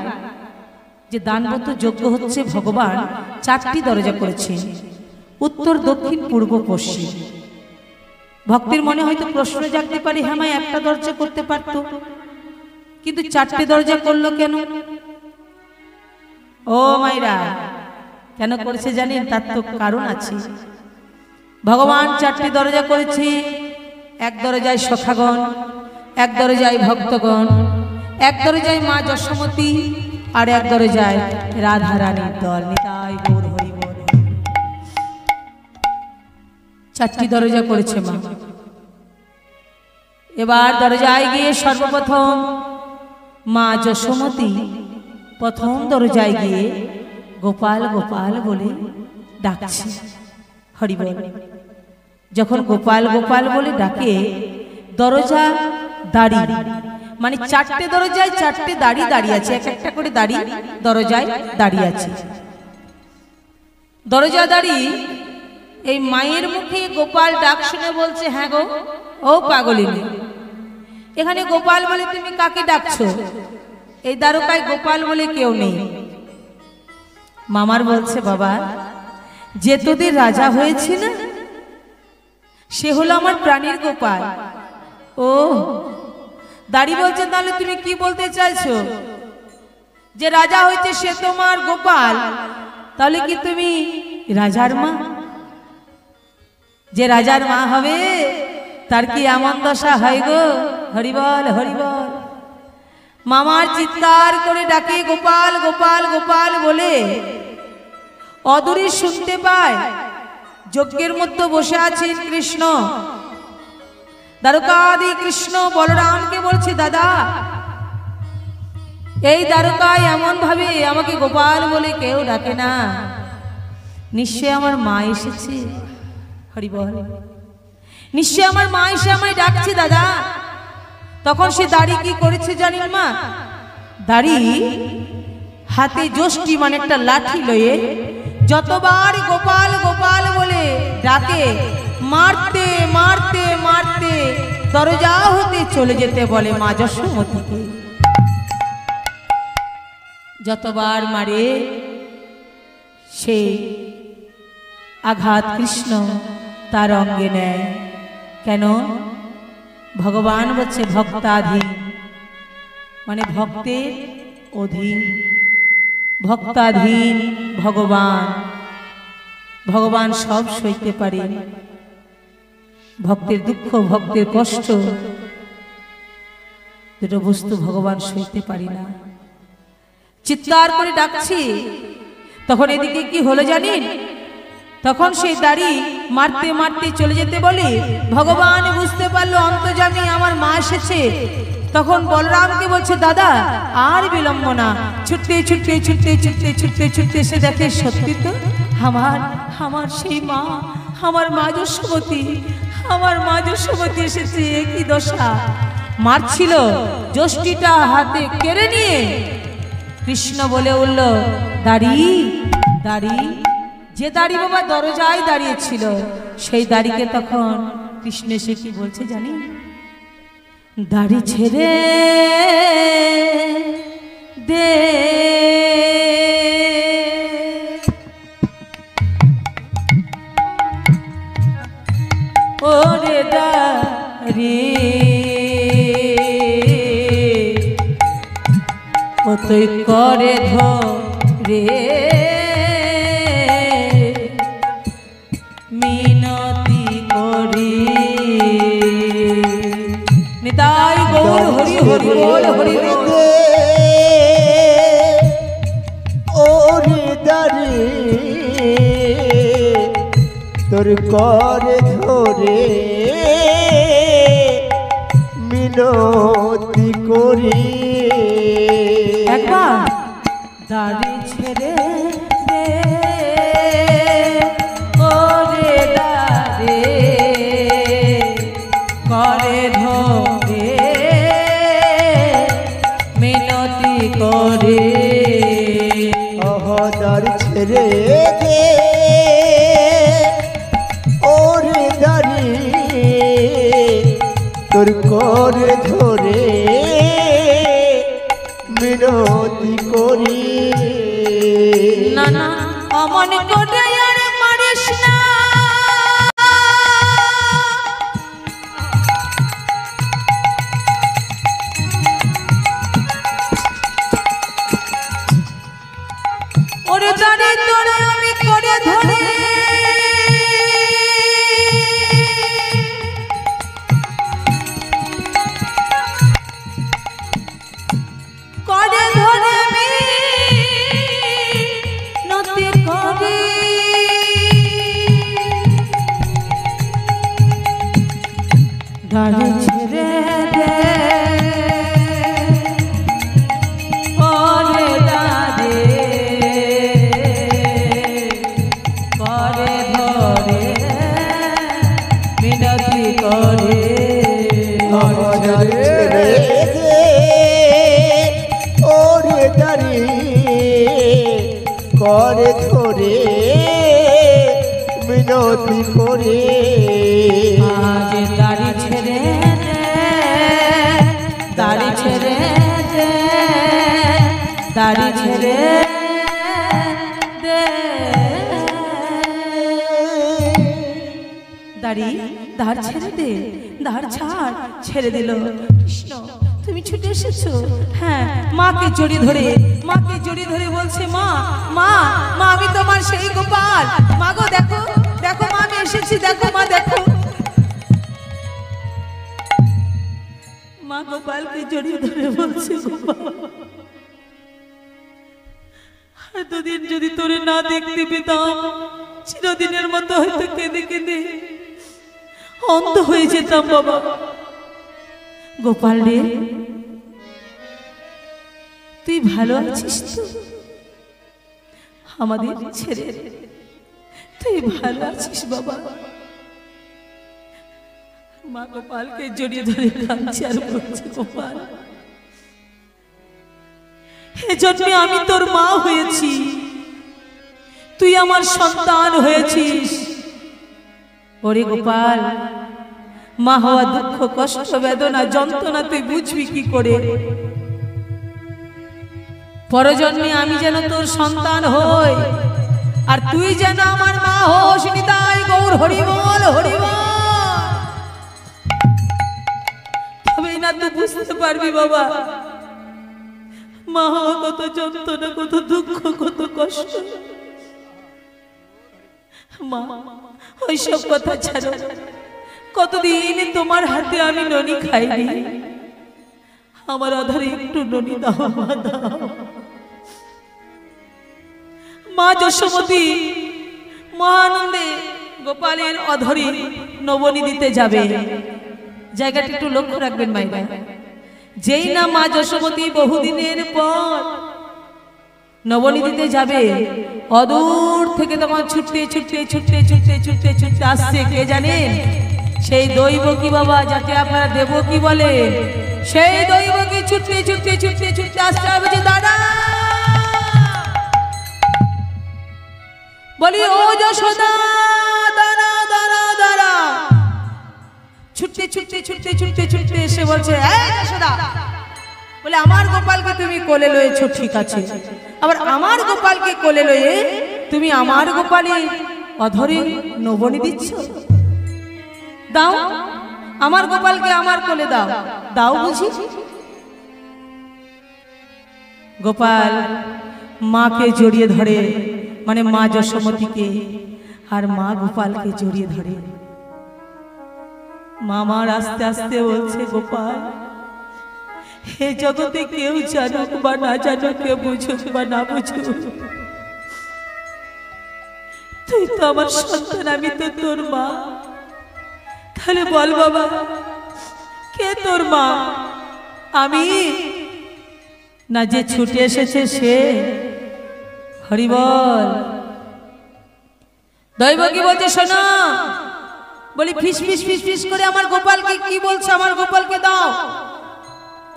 যে দানবত যজ্ঞ হচ্ছে ভগবান 4টি দরজা করেছেন, উত্তর দক্ষিণ পূর্ব পশ্চিম। ভক্তের মনে হয়তো প্রশ্ন জাগতে পারে হ্যাঁ মাই একটা দরজা করতে পারতো, কিন্তু 4টে দরজা করলো কেন? ও মাইরা কেন করেছে জানেন? তার তো কারণ আছে। ভগবান 4টি দরজা করেছে, এক দরজায় সখাগণ, এক দরজায় ভক্তগণ, এক দরজায় মা যশোমতী, আর এক দরজায় রাধারানীর দল। নিতাই গৌর হরি বল। 4টি দরজা করেছে মা। এবার দরজায় গিয়ে সর্বপ্রথম মা যশোমতী প্রথম দরজায় গিয়ে গোপাল গোপাল বলে ডাকছে। হরি বল। যখন গোপাল গোপাল বলে ডাকে, দরজা দাঁড়ি, মানে 4টে দরজায় 4টে দাঁড়ি দাঁড়িয়ে আছে, এক একটা করে দাঁড়ি দরজায় দাঁড়িয়ে আছে। দরজা দাঁড়ি এই মায়ের মুখে গোপাল ডাক শুনে বলছে হ্যাঁ গো ও পাগলিনী, এখানে গোপাল বলে তুমি কাকে ডাকছো? এই দ্বারকায় গোপাল বলে কেউ নেই। মামার বলছে বাবা যে তোদের রাজা হয়েছে না সে হলো আমার প্রাণীর গোপাল। ও দাড়ি বলছে তাহলে তুমি কি বলতে চাইছো? যে রাজা হয়েছে সে তোমার গোপাল, তাহলে কি তুমি রাজার মা? যে রাজার মা হবে তার কি এমন দশা হয় গো? হরিবল হরিবল। মামার চিৎকার করে ডাকে গোপাল গোপাল গোপাল বলে, অদূরে শুনতে পায় যজ্ঞের মধ্যে বসে আছেন কৃষ্ণ। দ্বারকাধি কৃষ্ণ বলরামকে বলছে দাদা এই দ্বারকায় এমন ভাবে আমাকে গোপাল বলে কেউ ডাকে না, নিশ্চয় আমার মা এসেছে। হরি বল। নিশ্চয় আমার মা এসে আমায় ডাকছে দাদা। তখন সে দাড়ি কি করেছে জানেন মা? দাড়ি হাতে যষ্টি মানে একটা লাঠি লয়ে যতবার গোপাল গোপাল বলে ডাকে মারতে মারতে মারতে দরজা হতে চলে যেতে বলে মা যশোমতীকে। যতবার মারে সে আঘাত কৃষ্ণ তার অঙ্গে নেয়। কেন? ভগবান বলছে ভক্তাধীন, মানে ভক্তের অধীন। ভক্তাধীন ভগবান, ভগবান সব সইতে পারে। ভক্তের দুঃখ, ভক্তের কষ্ট দুটো বস্তু ভগবান সইতে পারি না। চিৎকার করে ডাকছি, তখন এদিকে কি হলো জানেন? তখন সেই দাড়ি মারতে মারতে চলে যেতে বলে ভগবান বুঝতে পারলো অন্তর্যামী আমার মা এসেছে। তখন বলরামকে বলছে, দাদা আর বিলম্ব না। ছুটতে ছুটতে ছুটতে ছুটতে ছুটতে ছুটতে এসে দেখে সত্যি তো আমার সেই মা, আমার মা যশোমতী, আমার মা যশোমতী এসেছে। কি দশা! মারছিল, যষ্টিটা হাতে কেড়ে নিয়ে কৃষ্ণ বলে উঠল, দাড়ি দাড়ি। যে দাড়ি বাবা দরজায় দাঁড়িয়েছিল সেই দাড়িকে তখন কৃষ্ণ এসে কি বলছে জানি? দাড়ি ছেড়ে দে, ওরে দাড়ি, ও তুই করে ধরে মিনতি করি। নিতাই গৌর হরি হরি বল, হরি বল। ওরে দাড়ি তোর করে ধরে মিনতি করি। একবার দাড়ি ছেড়ে দে, ওরে দাড়ি করে ধরে মিনতি করে। দাড়ি ছেড়ে দে, ওরে দাড়ি তোর করে ধরে মিনতি করি। না না অমন করে আর মারিস না, ওরে দাঁড়ে তোরে আমি করে ধরে করে ধরে আমি নতি করি। দাড়ি ছেড়ে দে, ওরে দাড়ি করে ধরে মিনতি করে। দাড়ি ছেড়ে দে, ওরে দাড়ি করে ধরে মিনতি করে। আজ দাড়ি ছেড়ে দে, দাড়ি ছেড়ে দে, দাড়ি ছেড়ে দে। দাড়ি ধার ছেড়ে দে, ধার ছাড়। ছেড়ে দিল। কৃষ্ণ তুমি ছুটে এসেছো? হ্যাঁ, মাকে জড়িয়ে ধরে বলছে, মা মা মা আমি তোমার সেই গোপাল। মা গো দেখো দেখো মা আমি এসেছি, দেখো মা দেখো। মা গোপালকে জড়িয়ে ধরে বলছে, গোপাল এতদিন যদি তোরে না দেখতে পেতাম চিরদিনের মতো হয়তো কেঁদে কেঁদে অন্ধ হয়ে যেতাম বাবা। গোপাল রে তুই ভালো আছিস তো? আমাদের ছেড়ে তুই ভালো আছিস বাবা? মা গোপালকে জড়িয়ে ধরে কাঁদছে আর বলছে, গোপাল হে জন্মে আমি তোর মা হয়েছি, তুই আমার সন্তান হয়েছিস। ওরে গোপাল, মা হওয়া দুঃখ কষ্ট বেদনা যন্ত্রণা তুই বুঝবি কি করে? পরজন্মে আমি যেন তোর সন্তান হই আর তুই যেন আমার মা হোস। নিতাই গৌর হরি বল, হরি বল। তবেই না তুই বুঝতে পারবি বাবা মা হওয়া কত যন্ত্রণা, কত দুঃখ, কত কষ্ট। মা ওইসব কথা ছাড়ো, কতদিন তোমার হাতে আমি ননি খাইনি, আমার আধারে একটু ননি দাও মা, দাও। মা যশোমতী মহানন্দে গোপালের অধরে নবনী দিতে যাবে। জায়গাটা একটু লক্ষ্য রাখবেন মাইরা। যেই না মা যশোমতী বহুদিনের পর নবনী দিতে যাবে, অদূর থেকে তখন ছুটতে ছুটতে ছুটতে ছুটতে ছুটতে ছুটতে আসছে কে জানেন? সেই দৈবকী বাবা, যাকে আপনারা দেবকী বলে, সেই দৈবকী ছুটতে ছুটতে ছুটতে ছুটতে আসছে। বলছে দাদা, বলি ও যশোদা, দাঁড়া দাঁড়া দাঁড়া। ছুটতে ছুটতে ছুটতে ছুটতে ছুটতে এসে বলছে, এই যশোদা, বলে আমার গোপালকে তুমি কোলে লয়েছো, ঠিক আছে, আবার আমার গোপালকে কোলে লয়ে তুমি আমার গোপালে অধরে নবনী দিচ্ছ? দাও, আমার গোপালকে আমার কোলে দাও, দাও বুঝি। গোপাল মাকে জড়িয়ে ধরে, মানে মা যশোমতীকে, আর মা গোপালকে জড়িয়ে ধরে। মামার আস্তে আস্তে বলছে, গোপাল, হে জগতে কেউ জানুক বা না জানুক, কেউ বুঝুক বা না বুঝুক, তুই তো আমার সন্তান, আমি তো তোর মা। তাহলে বল বাবা, কে তোর মা? আমি না যে ছুটে এসেছে সে? হরি বল। দৈবকী বলছে, শোনো, বলি ফিস ফিস ফিস ফিস করে আমার গোপালকে কি বলছে? আমার গোপালকে দাও।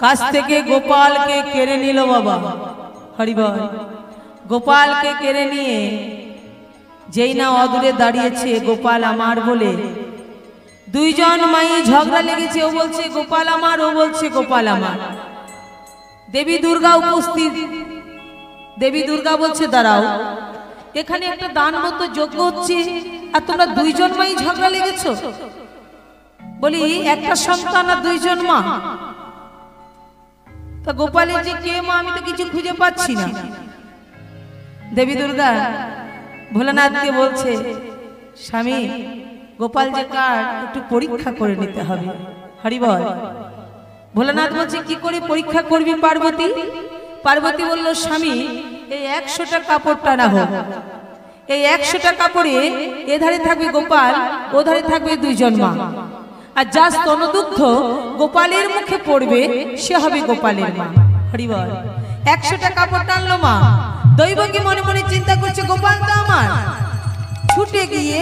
কাছ থেকে গোপালকে কেড়ে নিল বাবা। হরি বল। গোপালকে কেড়ে নিয়ে যেই না অদূরে দাঁড়িয়েছে গোপাল আমার বলে, দুইজন মাই ঝগড়া লেগেছে। ও বলছে গোপাল আমার, ও বলছে গোপাল আমার। দেবী দুর্গা উপস্থিত। দেবী দুর্গা বলছে, দাঁড়াও, এখানে একটা দানবত যজ্ঞ হচ্ছে, আর তোমরা দুইজন মাই ঝগড়া লেগেছো? বলি একটা সন্তান আর দুইজন মা। তা গোপালের যে কে মা আমি তো কিছু খুঁজে পাচ্ছি না। দেবী দুর্গা ভোলানাথকে বলছে, স্বামী, গোপাল যে কার একটু পরীক্ষা করে নিতে হবে। হরি বল। ভোলানাথ বলছে, কি করে পরীক্ষা করবি পার্বতী? পার্বতী বলল, স্বামী, এই 100টা কাপড় টানা হোক। এই 100টা কাপড়ে এধারে থাকবে গোপাল, ওধারে থাকবে দুইজন মা, আর যা স্তনদুগ্ধ গোপালের মুখে পড়বে সে হবে গোপালের মা। হরি বল। 100টা কাপড় টানলো মা। দৈবকী মনে মনে চিন্তা করছে, গোপাল তো আমার। ছুটে গিয়ে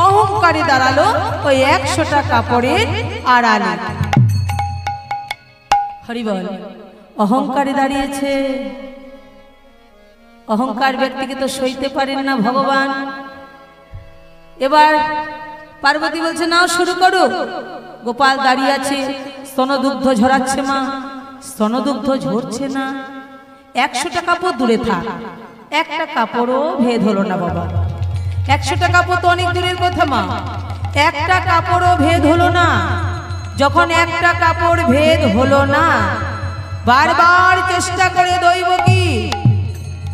অহংকারে দাঁড়ালো ওই 100টা কাপড়ের আড়ালে। হরি বল। অহংকারে দাঁড়িয়েছে। অহংকার ব্যক্তিকে তো সইতে পারেন না ভগবান। এবার পার্বতী বলছে, নাও শুরু করো। গোপাল দাঁড়িয়ে আছে, স্তনদুগ্ধ ঝরাচ্ছে মা। স্তনদুগ্ধ ঝরছে না। 100টা কাপড় দূরে থাক, একটা কাপড়ও ভেদ হলো না বাবা। 100টা কাপড় তো অনেক দূরের কথা মা, একটা কাপড়ও ভেদ হলো না। যখন একটা কাপড় ভেদ হলো না, বারবার চেষ্টা করে দৈবকী,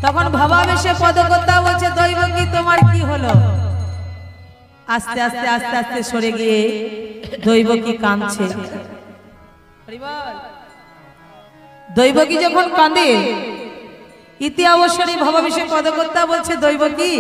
তখন ভাবাবেশে পদকর্তা বলছে, দৈবকী তোমার কি হলো? আস্তে আস্তে আস্তে আস্তে সরে গিয়ে দৈবকী কাঁদছে। দৈবকী যখন কাঁদে, ইতি অবসরে ভাবাবেশে পদকর্তা বলছে, দৈবকী